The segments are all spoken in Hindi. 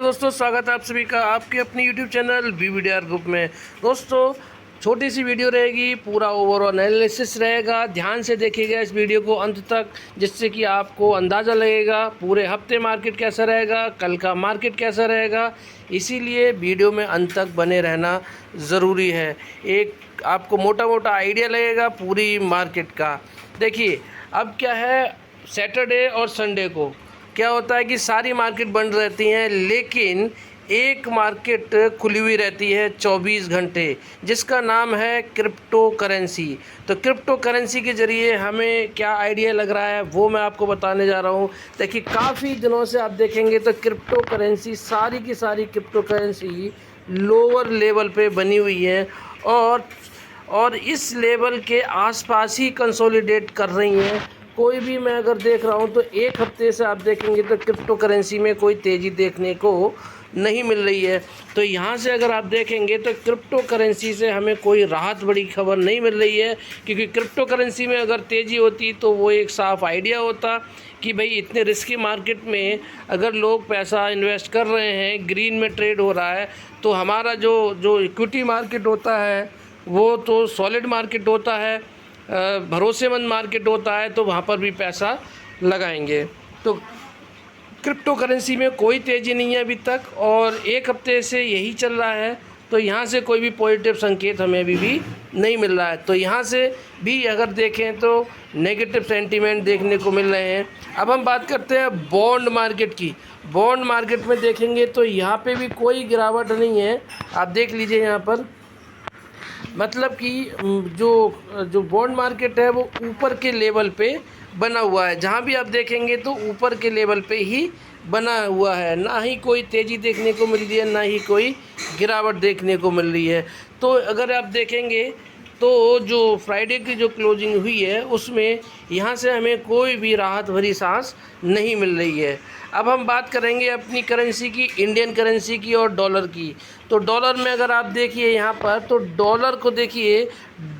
दोस्तों, स्वागत है आप सभी का आपके अपने YouTube चैनल BVDR ग्रुप में। दोस्तों, छोटी सी वीडियो रहेगी, पूरा ओवरऑल एनालिसिस रहेगा। ध्यान से देखिएगा इस वीडियो को अंत तक, जिससे कि आपको अंदाज़ा लगेगा पूरे हफ्ते मार्केट कैसा रहेगा, कल का मार्केट कैसा रहेगा। इसीलिए वीडियो में अंत तक बने रहना ज़रूरी है। एक आपको मोटा मोटा आइडिया लगेगा पूरी मार्केट का। देखिए, अब क्या है, सैटरडे और संडे को क्या होता है कि सारी मार्केट बंद रहती हैं, लेकिन एक मार्केट खुली हुई रहती है 24 घंटे, जिसका नाम है क्रिप्टो करेंसी। तो क्रिप्टो करेंसी के ज़रिए हमें क्या आइडिया लग रहा है वो मैं आपको बताने जा रहा हूँ। देखिए, काफ़ी दिनों से आप देखेंगे तो क्रिप्टो करेंसी, सारी की सारी क्रिप्टो करेंसी लोअर लेवल पे बनी हुई है और इस लेवल के आसपास ही कंसोलिडेट कर रही हैं। कोई भी मैं अगर देख रहा हूँ तो एक हफ्ते से आप देखेंगे तो क्रिप्टो करेंसी में कोई तेज़ी देखने को नहीं मिल रही है। तो यहाँ से अगर आप देखेंगे तो क्रिप्टो करेंसी से हमें कोई राहत बड़ी खबर नहीं मिल रही है, क्योंकि क्रिप्टो करेंसी में अगर तेज़ी होती तो वो एक साफ आइडिया होता कि भाई इतने रिस्की मार्केट में अगर लोग पैसा इन्वेस्ट कर रहे हैं, ग्रीन में ट्रेड हो रहा है, तो हमारा जो इक्विटी मार्केट होता है वो तो सॉलिड मार्केट होता है, भरोसेमंद मार्केट होता है, तो वहाँ पर भी पैसा लगाएंगे। तो क्रिप्टो करेंसी में कोई तेज़ी नहीं है अभी तक, और एक हफ्ते से यही चल रहा है। तो यहाँ से कोई भी पॉजिटिव संकेत हमें अभी भी नहीं मिल रहा है। तो यहाँ से भी अगर देखें तो नेगेटिव सेंटीमेंट देखने को मिल रहे हैं। अब हम बात करते हैं बॉन्ड मार्केट की। बॉन्ड मार्केट में देखेंगे तो यहाँ पे भी कोई गिरावट नहीं है। आप देख लीजिए यहाँ पर, मतलब कि जो बॉन्ड मार्केट है वो ऊपर के लेवल पे बना हुआ है। जहाँ भी आप देखेंगे तो ऊपर के लेवल पे ही बना हुआ है, ना ही कोई तेज़ी देखने को मिल रही है, ना ही कोई गिरावट देखने को मिल रही है। तो अगर आप देखेंगे तो जो फ्राइडे की जो क्लोजिंग हुई है उसमें यहाँ से हमें कोई भी राहत भरी सांस नहीं मिल रही है। अब हम बात करेंगे अपनी करेंसी की, इंडियन करेंसी की और डॉलर की। तो डॉलर में अगर आप देखिए यहाँ पर, तो डॉलर को देखिए,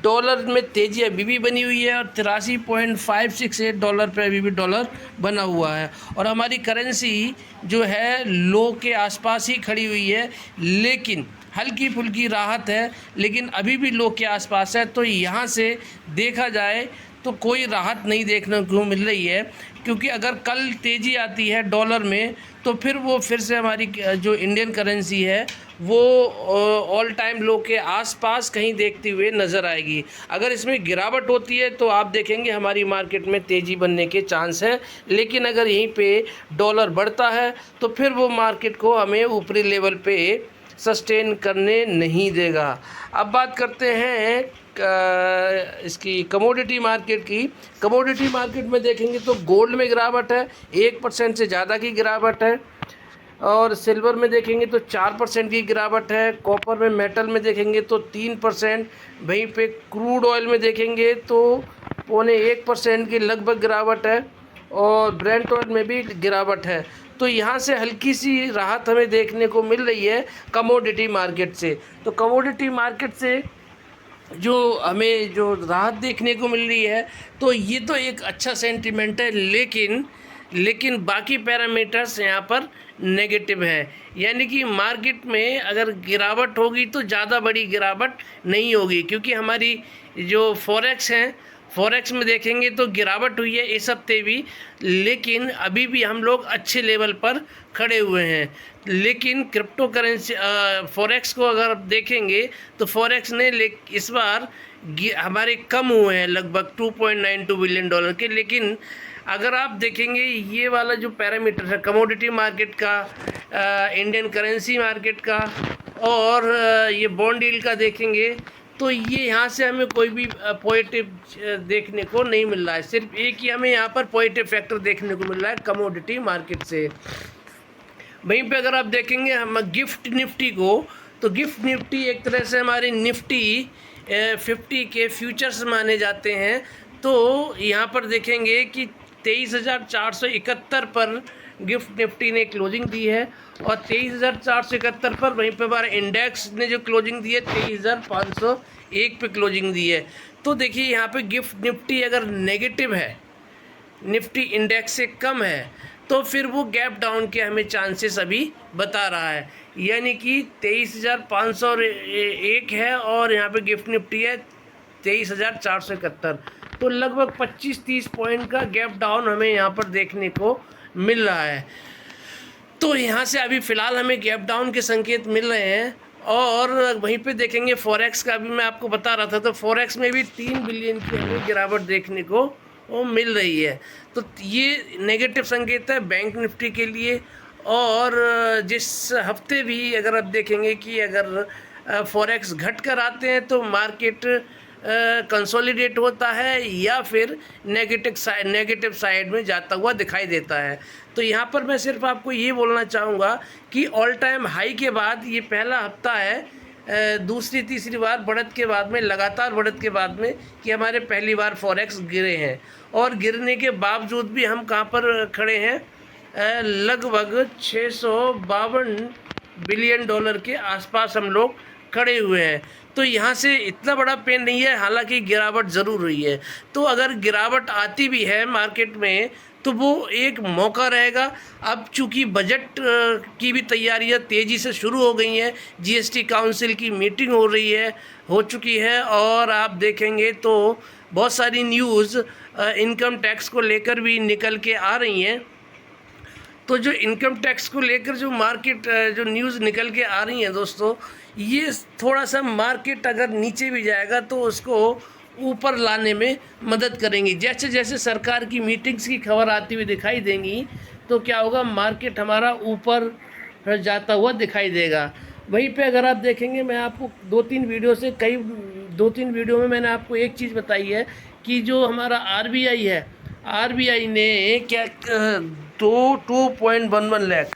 डॉलर में तेज़ी अभी भी बनी हुई है और 83.568 डॉलर पे अभी भी डॉलर बना हुआ है। और हमारी करेंसी जो है लो के आसपास ही खड़ी हुई है, लेकिन हल्की फुल्की राहत है, लेकिन अभी भी लो के आसपास है। तो यहाँ से देखा जाए तो कोई राहत नहीं देखने को मिल रही है, क्योंकि अगर कल तेज़ी आती है डॉलर में तो फिर वो फिर से हमारी जो इंडियन करेंसी है वो ऑल टाइम लो के आसपास कहीं देखते हुए नज़र आएगी। अगर इसमें गिरावट होती है तो आप देखेंगे हमारी मार्केट में तेज़ी बनने के चांस हैं, लेकिन अगर यहीं पे डॉलर बढ़ता है तो फिर वो मार्केट को हमें ऊपरी लेवल पे सस्टेन करने नहीं देगा। अब बात करते हैं इसकी कमोडिटी मार्केट की। कमोडिटी मार्केट में देखेंगे तो गोल्ड में गिरावट है, 1% से ज़्यादा की गिरावट है, और सिल्वर में देखेंगे तो 4% की गिरावट है। कॉपर में, मेटल में देखेंगे तो 3%। वहीं पे क्रूड ऑयल में देखेंगे तो 0.25% की लगभग गिरावट है, और ब्रेंट ऑयल में भी गिरावट है। तो यहाँ से हल्की सी राहत हमें देखने को मिल रही है कमोडिटी मार्केट से। तो कमोडिटी मार्केट से जो हमें जो राहत देखने को मिल रही है, तो ये तो एक अच्छा सेंटीमेंट है, लेकिन बाकी पैरामीटर्स यहाँ पर नेगेटिव है। यानी कि मार्केट में अगर गिरावट होगी तो ज़्यादा बड़ी गिरावट नहीं होगी, क्योंकि हमारी जो फॉरेक्स हैं, फॉरेक्स में देखेंगे तो गिरावट हुई है इस हफ्ते भी, लेकिन अभी भी हम लोग अच्छे लेवल पर खड़े हुए हैं। लेकिन क्रिप्टो करेंसी फॉरेक्स को अगर आप देखेंगे तो फॉरेक्स ने इस बार हमारे कम हुए हैं लगभग 2.92 बिलियन डॉलर के। लेकिन अगर आप देखेंगे ये वाला जो पैरामीटर है कमोडिटी मार्केट का, इंडियन करेंसी मार्केट का और ये बॉन्ड डील का देखेंगे तो ये यहाँ से हमें कोई भी पॉजिटिव देखने को नहीं मिल रहा है। सिर्फ एक ही हमें यहाँ पर पॉजिटिव फैक्टर देखने को मिल रहा है कमोडिटी मार्केट से। वहीं पे अगर आप देखेंगे हम गिफ्ट निफ्टी को, तो गिफ्ट निफ्टी एक तरह से हमारी निफ्टी 50 के फ्यूचर्स माने जाते हैं। तो यहाँ पर देखेंगे कि 23,471 पर गिफ्ट निफ्टी ने क्लोजिंग दी है, और 23,471 पर वहीं पे हमारा इंडेक्स ने जो क्लोजिंग दी है 23,501 पे क्लोजिंग दी है। तो देखिए यहाँ पे गिफ्ट निफ्टी अगर नेगेटिव है, निफ्टी इंडेक्स से कम है, तो फिर वो गैप डाउन के हमें चांसेस अभी बता रहा है, यानी कि 23,501 है और यहाँ पे गिफ्ट निफ्टी है 23,471। तो लगभग 25-30 पॉइंट का गैप डाउन हमें यहाँ पर देखने को मिल रहा है। तो यहाँ से अभी फ़िलहाल हमें गैप डाउन के संकेत मिल रहे हैं। और वहीं पे देखेंगे फॉरेक्स का, अभी मैं आपको बता रहा था, तो फॉरेक्स में भी 3 बिलियन की हमें गिरावट देखने को मिल रही है। तो ये नेगेटिव संकेत है बैंक निफ्टी के लिए। और जिस हफ्ते भी अगर आप देखेंगे कि अगर फॉरेक्स घट कर आते हैं तो मार्केट कंसोलिडेट होता है या फिर नेगेटिव साइड में जाता हुआ दिखाई देता है। तो यहाँ पर मैं सिर्फ आपको ये बोलना चाहूँगा कि ऑल टाइम हाई के बाद ये पहला हफ्ता है दूसरी तीसरी बार बढ़त के बाद में, लगातार बढ़त के बाद में, कि हमारे पहली बार फॉरेक्स गिरे हैं। और गिरने के बावजूद भी हम कहाँ पर खड़े हैं, लगभग 652 बिलियन डॉलर के आसपास हम लोग खड़े हुए हैं। तो यहाँ से इतना बड़ा पेन नहीं है, हालांकि गिरावट ज़रूर हुई है। तो अगर गिरावट आती भी है मार्केट में तो वो एक मौका रहेगा। अब चूँकि बजट की भी तैयारियां तेज़ी से शुरू हो गई हैं, जीएसटी काउंसिल की मीटिंग हो चुकी है और आप देखेंगे तो बहुत सारी न्यूज़ इनकम टैक्स को लेकर भी निकल के आ रही हैं। तो जो इनकम टैक्स को लेकर जो मार्केट जो न्यूज़ निकल के आ रही हैं दोस्तों, ये थोड़ा सा मार्केट अगर नीचे भी जाएगा तो उसको ऊपर लाने में मदद करेंगी। जैसे जैसे सरकार की मीटिंग्स की खबर आती हुई दिखाई देंगी तो क्या होगा, मार्केट हमारा ऊपर जाता हुआ दिखाई देगा। वहीं पे अगर आप देखेंगे, मैं आपको 2-3 वीडियो में मैंने आपको एक चीज़ बताई है कि जो हमारा आरबीआई है, आरबीआई ने क्या 2.11 लाख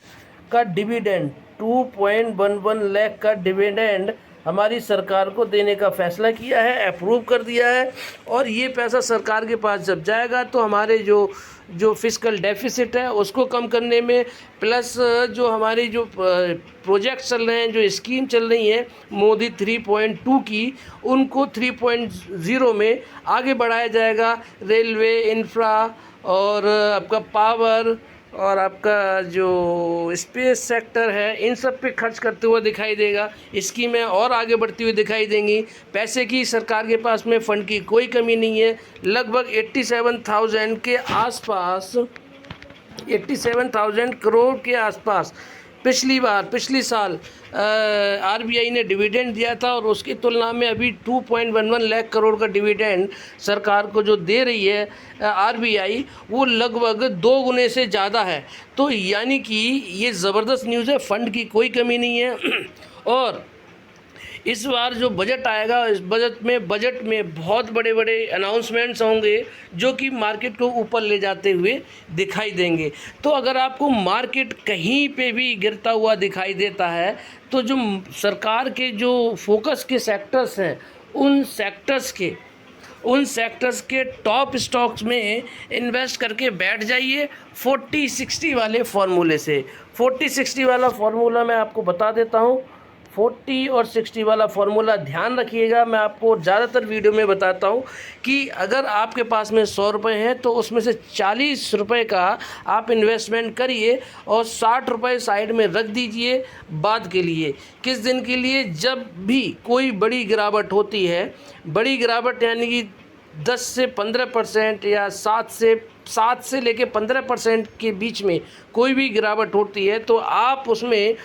का डिविडेंड 2.11 लाख का डिविडेंड हमारी सरकार को देने का फैसला किया है, अप्रूव कर दिया है। और ये पैसा सरकार के पास जब जाएगा तो हमारे जो फिस्कल डेफिसिट है उसको कम करने में, प्लस जो हमारी जो प्रोजेक्ट चल रहे हैं, जो स्कीम चल रही है मोदी 3.2 की, उनको 3.0 में आगे बढ़ाया जाएगा। रेलवे, इंफ्रा और आपका पावर और आपका जो स्पेस सेक्टर है, इन सब पे खर्च करते हुए दिखाई देगा। स्कीमें और आगे बढ़ती हुई दिखाई देंगी। पैसे की सरकार के पास में फ़ंड की कोई कमी नहीं है। लगभग 87,000 के आसपास, 87,000 करोड़ के आसपास पिछली साल आरबीआई ने डिविडेंड दिया था और उसकी तुलना में अभी 2.11 लाख करोड़ का डिविडेंड सरकार को जो दे रही है आरबीआई, वो लगभग 2 गुने से ज़्यादा है। तो यानी कि ये ज़बरदस्त न्यूज़ है, फ़ंड की कोई कमी नहीं है। और इस बार जो बजट आएगा, इस बजट में बहुत बड़े बड़े अनाउंसमेंट्स होंगे जो कि मार्केट को ऊपर ले जाते हुए दिखाई देंगे। तो अगर आपको मार्केट कहीं पे भी गिरता हुआ दिखाई देता है तो जो सरकार के जो फोकस के सेक्टर्स हैं, उन सेक्टर्स के टॉप स्टॉक्स में इन्वेस्ट करके बैठ जाइए 40-60 वाले फार्मूले से। 40-60 वाला फार्मूला मैं आपको बता देता हूँ। 40 और 60 वाला फार्मूला ध्यान रखिएगा। मैं आपको ज़्यादातर वीडियो में बताता हूँ कि अगर आपके पास में 100 रुपये हैं तो उसमें से 40 रुपये का आप इन्वेस्टमेंट करिए और 60 रुपये साइड में रख दीजिए बाद के लिए। किस दिन के लिए? जब भी कोई बड़ी गिरावट होती है, बड़ी गिरावट यानी कि 10 से 15% या 7 से लेके 15% के बीच में कोई भी गिरावट होती है तो आप उसमें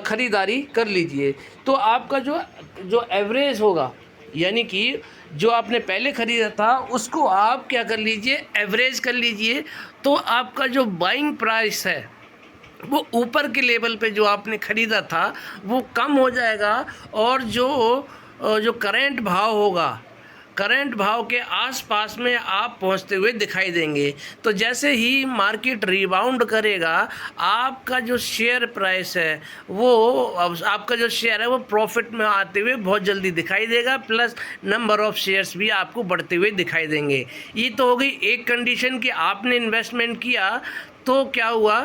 ख़रीदारी कर लीजिए। तो आपका जो एवरेज होगा, यानी कि जो आपने पहले ख़रीदा था उसको आप क्या कर लीजिए, एवरेज कर लीजिए। तो आपका जो बाइंग प्राइस है वो ऊपर के लेवल पे जो आपने ख़रीदा था वो कम हो जाएगा और जो करेंट भाव होगा, करंट भाव के आसपास में आप पहुंचते हुए दिखाई देंगे। तो जैसे ही मार्केट रिबाउंड करेगा, आपका जो शेयर प्राइस है वो प्रॉफिट में आते हुए बहुत जल्दी दिखाई देगा, प्लस नंबर ऑफ शेयर्स भी आपको बढ़ते हुए दिखाई देंगे। ये तो हो गई एक कंडीशन कि आपने इन्वेस्टमेंट किया तो क्या हुआ,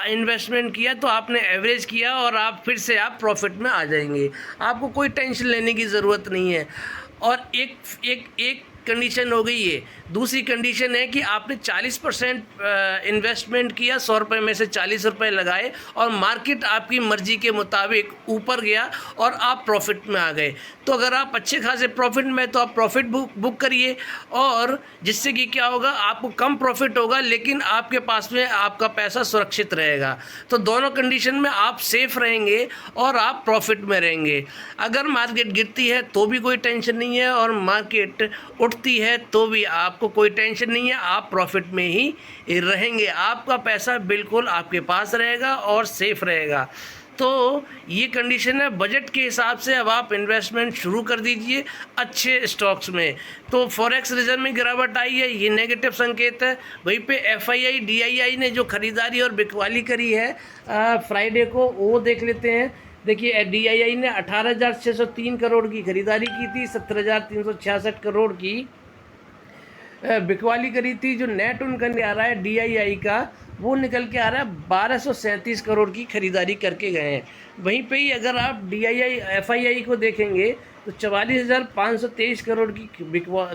इन्वेस्टमेंट किया तो आपने एवरेज किया और आप फिर से प्रॉफिट में आ जाएंगे। आपको कोई टेंशन लेने की ज़रूरत नहीं है। और एक कंडीशन हो गई है। दूसरी कंडीशन है कि आपने 40% इन्वेस्टमेंट किया, 100 रुपये में से 40 रुपये लगाए और मार्केट आपकी मर्जी के मुताबिक ऊपर गया और आप प्रॉफिट में आ गए। तो अगर आप अच्छे खासे प्रॉफिट में, तो आप प्रॉफिट बुक करिए, और जिससे कि क्या होगा, आपको कम प्रॉफिट होगा लेकिन आपके पास में आपका पैसा सुरक्षित रहेगा। तो दोनों कंडीशन में आप सेफ रहेंगे और आप प्रॉफिट में रहेंगे। अगर मार्केट गिरती है तो भी कोई टेंशन नहीं है, और मार्केट उठती है तो भी आपको कोई टेंशन नहीं है, आप प्रॉफिट में ही रहेंगे। आपका पैसा बिल्कुल आपके पास रहेगा और सेफ रहेगा। तो ये कंडीशन है। बजट के हिसाब से अब आप इन्वेस्टमेंट शुरू कर दीजिए अच्छे स्टॉक्स में। तो फॉरेक्स रिजर्व में गिरावट आई है, ये नेगेटिव संकेत है। वहीं पे FII DII ने जो खरीदारी और बिकवाली करी है फ्राइडे को, वो देख लेते हैं। देखिए DII ने 18,603 करोड़ की खरीदारी की थी, 17,366 करोड़ की बिकवाली करी थी। जो नेट उनका आ रहा है DII का, वो निकल के आ रहा है 1237 करोड़ की खरीदारी करके गए हैं। वहीं पे ही अगर आप FII को देखेंगे तो 44,523 करोड़ की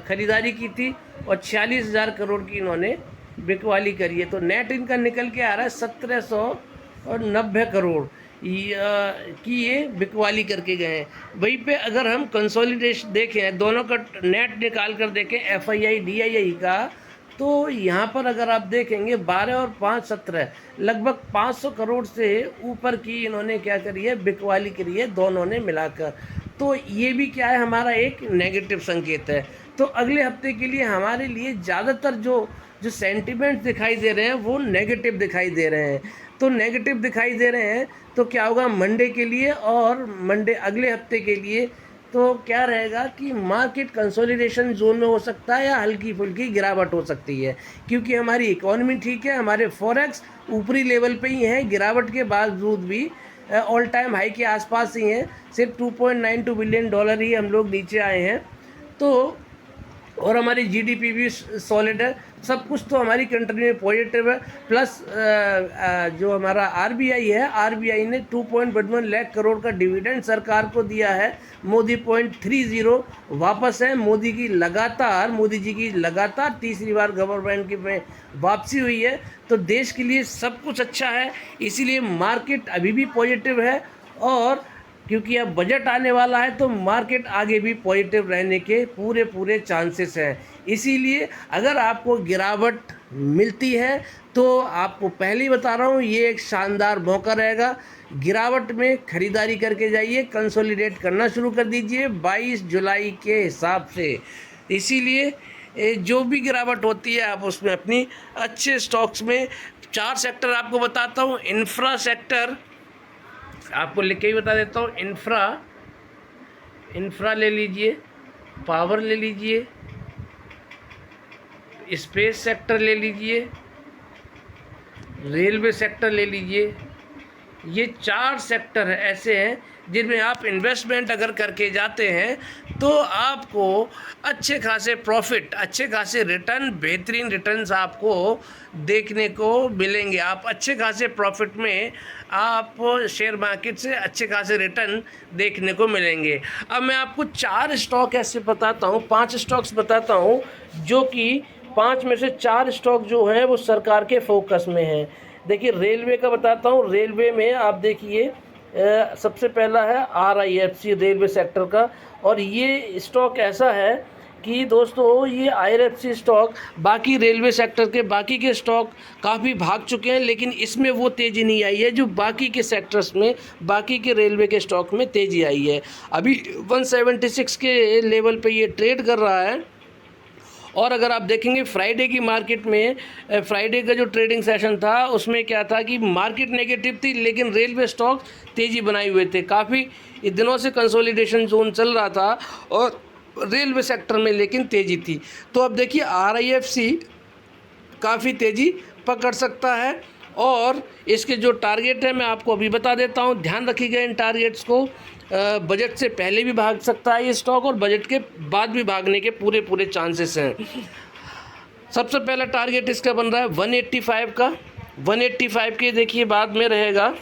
खरीदारी की थी और 46,000 करोड़ की इन्होंने बिकवाली करी है। तो नेट इनका निकल के आ रहा है 1,790 करोड़ की ये बिकवाली करके गए हैं। वहीं पे अगर हम कंसोलिडेशन देखें, दोनों का नेट निकाल कर देखें FII DII का, तो यहाँ पर अगर आप देखेंगे 12 और 5 17 लगभग 500 करोड़ से ऊपर की इन्होंने क्या करी है, बिकवाली करी है दोनों ने मिलाकर। तो ये भी क्या है, हमारा एक नेगेटिव संकेत है। तो अगले हफ्ते के लिए हमारे लिए ज़्यादातर जो सेंटिमेंट दिखाई दे रहे हैं वो नेगेटिव दिखाई दे रहे हैं। तो नेगेटिव दिखाई दे रहे हैं तो क्या होगा मंडे के लिए और मंडे अगले हफ्ते के लिए, तो क्या रहेगा कि मार्केट कंसोलिडेशन जोन में हो सकता है या हल्की फुल्की गिरावट हो सकती है, क्योंकि हमारी इकोनॉमी ठीक है, हमारे फॉरेक्स ऊपरी लेवल पे ही हैं, गिरावट के बावजूद भी ऑल टाइम हाई के आसपास ही हैं। सिर्फ $2.92 बिलियन ही हम लोग नीचे आए हैं। तो और हमारी GDP भी सॉलिड है, सब कुछ तो हमारी कंट्री में पॉजिटिव है। प्लस जो हमारा RBI है, RBI ने 2.11 लाख करोड़ का डिविडेंड सरकार को दिया है। मोदी 0.30 वापस है। मोदी जी की लगातार तीसरी बार गवर्नमेंट की में वापसी हुई है। तो देश के लिए सब कुछ अच्छा है, इसीलिए मार्केट अभी भी पॉजिटिव है। और क्योंकि अब बजट आने वाला है तो मार्केट आगे भी पॉजिटिव रहने के पूरे चांसेस हैं। इसीलिए अगर आपको गिरावट मिलती है तो आपको पहले ही बता रहा हूँ, ये एक शानदार मौका रहेगा। गिरावट में खरीदारी करके जाइए, कंसोलिडेट करना शुरू कर दीजिए 22 जुलाई के हिसाब से। इसीलिए जो भी गिरावट होती है आप उसमें अपनी अच्छे स्टॉक्स में 4 सेक्टर आपको बताता हूँ। इंफ्रा सेक्टर आपको लिख के ही बता देता हूँ। इंफ्रा ले लीजिए, पावर ले लीजिए, स्पेस सेक्टर ले लीजिए, रेलवे सेक्टर ले लीजिए। ये 4 सेक्टर ऐसे हैं जिनमें आप इन्वेस्टमेंट अगर करके जाते हैं तो आपको अच्छे खासे प्रॉफिट, अच्छे खासे रिटर्न, बेहतरीन रिटर्न्स आपको देखने को मिलेंगे। आप अच्छे खासे प्रॉफिट में आप शेयर मार्केट से अच्छे खासे रिटर्न देखने को मिलेंगे। अब मैं आपको 4 स्टॉक ऐसे बताता हूँ, 5 स्टॉक्स बताता हूँ, जो कि 5 में से 4 स्टॉक जो हैं वो सरकार के फोकस में हैं। देखिए रेलवे का बताता हूँ। रेलवे में आप देखिए सबसे पहला है RIFC रेलवे सेक्टर का, और ये स्टॉक ऐसा है कि दोस्तों ये IRFC स्टॉक बाकी रेलवे सेक्टर के बाकी के स्टॉक काफ़ी भाग चुके हैं, लेकिन इसमें वो तेज़ी नहीं आई है जो बाकी के सेक्टर्स में, बाकी के रेलवे के स्टॉक में तेज़ी आई है। अभी 176 के लेवल पे ये ट्रेड कर रहा है। और अगर आप देखेंगे फ्राइडे की मार्केट में, फ्राइडे का जो ट्रेडिंग सेशन था उसमें क्या था कि मार्केट नेगेटिव थी लेकिन रेलवे स्टॉक तेज़ी बनाए हुए थे। काफ़ी दिनों से कंसोलिडेशन जोन चल रहा था और रेलवे सेक्टर में लेकिन तेज़ी थी। तो अब देखिए RIFC काफ़ी तेज़ी पकड़ सकता है, और इसके जो टारगेट है मैं आपको अभी बता देता हूँ। ध्यान रखिएगा इन टारगेट्स को। बजट से पहले भी भाग सकता है ये स्टॉक और बजट के बाद भी भागने के पूरे चांसेस हैं। सबसे पहला टारगेट इसका बन रहा है 185 का। 185 के देखिए बाद में रहेगा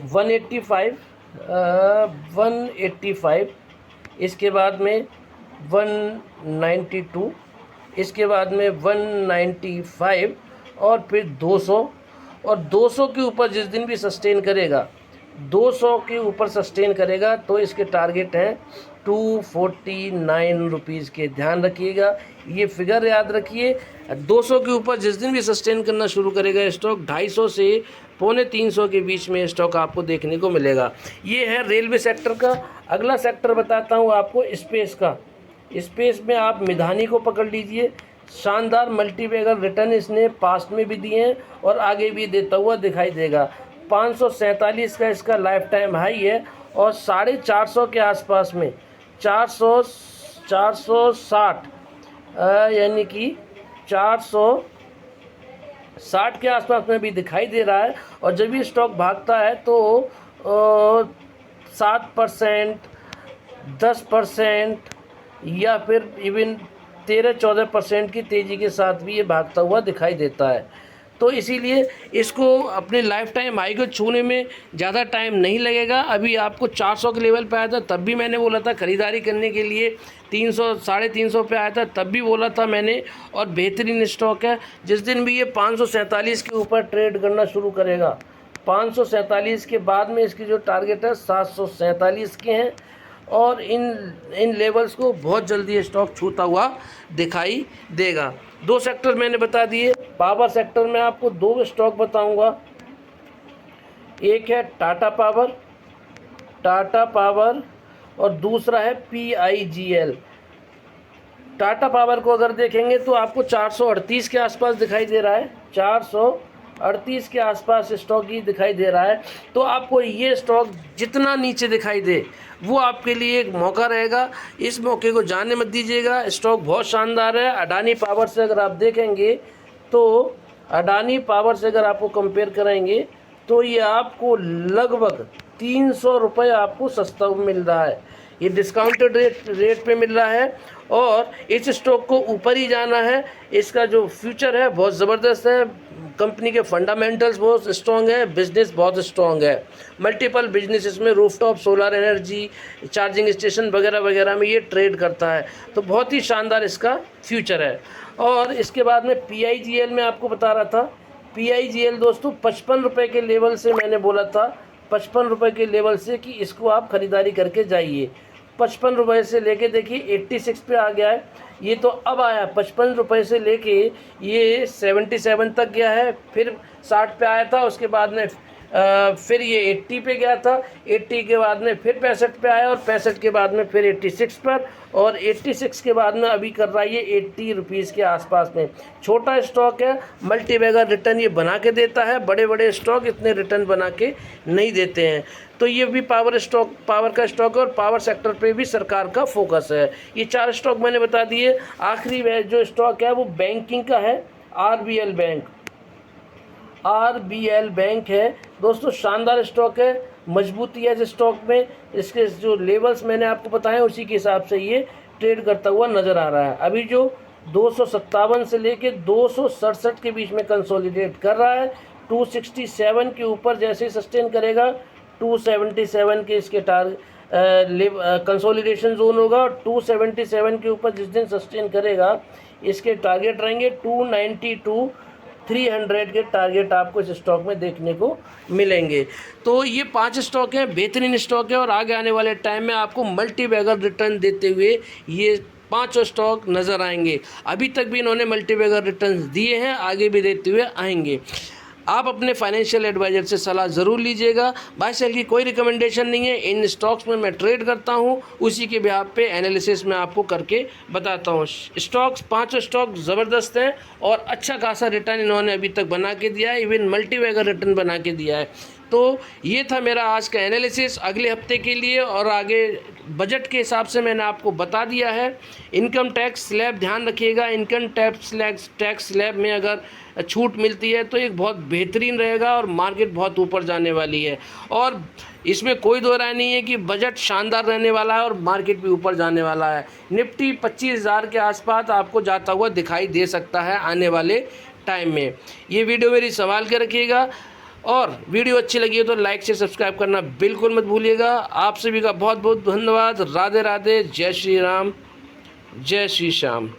185, इसके बाद में 192, इसके बाद में 195 और फिर 200, और 200 के ऊपर जिस दिन भी सस्टेन करेगा, 200 के ऊपर सस्टेन करेगा तो इसके टारगेट हैं 249 रुपीज़ के। ध्यान रखिएगा, ये फिगर याद रखिए। 200 के ऊपर जिस दिन भी सस्टेन करना शुरू करेगा स्टॉक, 250 से 250 के बीच में स्टॉक आपको देखने को मिलेगा। ये है रेलवे सेक्टर का। अगला सेक्टर बताता हूँ आपको स्पेस का। स्पेस में आप मिधानी को पकड़ लीजिए। शानदार मल्टीबैगर रिटर्न इसने पास्ट में भी दिए हैं और आगे भी देता हुआ दिखाई देगा। 547 का इसका लाइफ टाइम हाई है और 450 के आसपास में 460 यानी कि 460 के आसपास में भी दिखाई दे रहा है। और जब ये स्टॉक भागता है तो 7%, 10% या फिर इवन 13-14% की तेज़ी के साथ भी ये भागता हुआ दिखाई देता है। तो इसीलिए इसको अपने लाइफ टाइम हाई को छूने में ज़्यादा टाइम नहीं लगेगा। अभी आपको 400 के लेवल पे आया था, तब भी मैंने बोला था ख़रीदारी करने के लिए। 300, 350 पे आया था, तब भी बोला था मैंने, और बेहतरीन स्टॉक है। जिस दिन भी ये 547 के ऊपर ट्रेड करना शुरू करेगा, 547 के बाद में इसकी जो टारगेट है 747 के हैं, और इन लेवल्स को बहुत जल्दी स्टॉक छूता हुआ दिखाई देगा। 2 सेक्टर मैंने बता दिए। पावर सेक्टर में आपको 2 स्टॉक बताऊंगा। एक है टाटा पावर और दूसरा है PIGL। टाटा पावर को अगर देखेंगे तो आपको 438 के आसपास दिखाई दे रहा है, 438 के आसपास स्टॉक ही दिखाई दे रहा है। तो आपको ये स्टॉक जितना नीचे दिखाई दे वो आपके लिए एक मौका रहेगा। इस मौके को जाने मत दीजिएगा। स्टॉक बहुत शानदार है। अडानी पावर से अगर आप देखेंगे तो अडानी पावर से अगर आपको कंपेयर करेंगे तो ये आपको लगभग 300 रुपये आपको सस्ता मिल रहा है। ये डिस्काउंटेड रेट पे मिल रहा है और इस स्टॉक को ऊपर ही जाना है। इसका जो फ्यूचर है बहुत ज़बरदस्त है। कंपनी के फंडामेंटल्स बहुत स्ट्रॉन्ग है, बिजनेस बहुत स्ट्रॉन्ग है। मल्टीपल बिजनेस इसमें rooftop solar energy, charging station वगैरह वगैरह में ये ट्रेड करता है। तो बहुत ही शानदार इसका फ्यूचर है। और इसके बाद में PIGL में आपको बता रहा था। PIGL दोस्तों 55 रुपये के लेवल से मैंने बोला था, 55 रुपये के लेवल से कि इसको आप ख़रीदारी करके जाइए। 55 रुपये से लेके देखिए 86 पे आ गया है। ये तो अब आया 55 रुपये से लेके ये 77 तक गया है, फिर 60 पे आया था, उसके बाद में फिर ये 80 पे गया था, 80 के बाद में फिर 65 पे आया और 65 के बाद में फिर 86 पर, और 86 के बाद में अभी कर रहा है ये 80 रुपीज़ के आसपास में। छोटा स्टॉक है, मल्टीबैगर रिटर्न ये बना के देता है। बड़े बड़े स्टॉक इतने रिटर्न बना के नहीं देते हैं। तो ये भी पावर का स्टॉक है और पावर सेक्टर पे भी सरकार का फोकस है। ये 4 स्टॉक मैंने बता दिए। आखिरी जो स्टॉक है वो बैंकिंग का है, RBL बैंक है दोस्तों। शानदार स्टॉक है, मजबूती है इस स्टॉक में। इसके जो लेवल्स मैंने आपको बताए उसी के हिसाब से ये ट्रेड करता हुआ नज़र आ रहा है। अभी जो 257 से लेके 267 के बीच में कंसोलिडेट कर रहा है। 267 के ऊपर जैसे ही सस्टेन करेगा 277 के इसके कंसोलिडेशन जोन होगा, और 277 के ऊपर जिस दिन सस्टेन करेगा इसके टारगेट रहेंगे 292, 300 के टारगेट आपको इस स्टॉक में देखने को मिलेंगे। तो ये 5 स्टॉक हैं, बेहतरीन स्टॉक है और आगे आने वाले टाइम में आपको मल्टीबैगर रिटर्न देते हुए ये 5 स्टॉक नज़र आएंगे। अभी तक भी इन्होंने मल्टीबैगर रिटर्न दिए हैं, आगे भी देते हुए आएंगे। आप अपने फाइनेंशियल एडवाइज़र से सलाह ज़रूर लीजिएगा। बाय सेल की कोई रिकमेंडेशन नहीं है। इन स्टॉक्स में मैं ट्रेड करता हूं, उसी के बिहाफ पे एनालिसिस में आपको करके बताता हूं। स्टॉक्स 5 स्टॉक ज़बरदस्त हैं और अच्छा खासा रिटर्न इन्होंने अभी तक बना के दिया है, इवन मल्टीबैगर रिटर्न बना के दिया है। तो ये था मेरा आज का एनालिसिस अगले हफ्ते के लिए, और आगे बजट के हिसाब से मैंने आपको बता दिया है। इनकम टैक्स स्लैब ध्यान रखिएगा। इनकम टैक्स स्लैब में अगर छूट मिलती है तो एक बहुत बेहतरीन रहेगा और मार्केट बहुत ऊपर जाने वाली है। और इसमें कोई दो राय नहीं है कि बजट शानदार रहने वाला है और मार्केट भी ऊपर जाने वाला है। निफ्टी 25,000 के आसपास आपको जाता हुआ दिखाई दे सकता है आने वाले टाइम में। ये वीडियो मेरी संभाल के रखिएगा, और वीडियो अच्छी लगी हो तो लाइक से सब्सक्राइब करना बिल्कुल मत भूलिएगा। आप सभी का बहुत बहुत धन्यवाद। राधे राधे, जय श्री राम। जय श्री श्याम।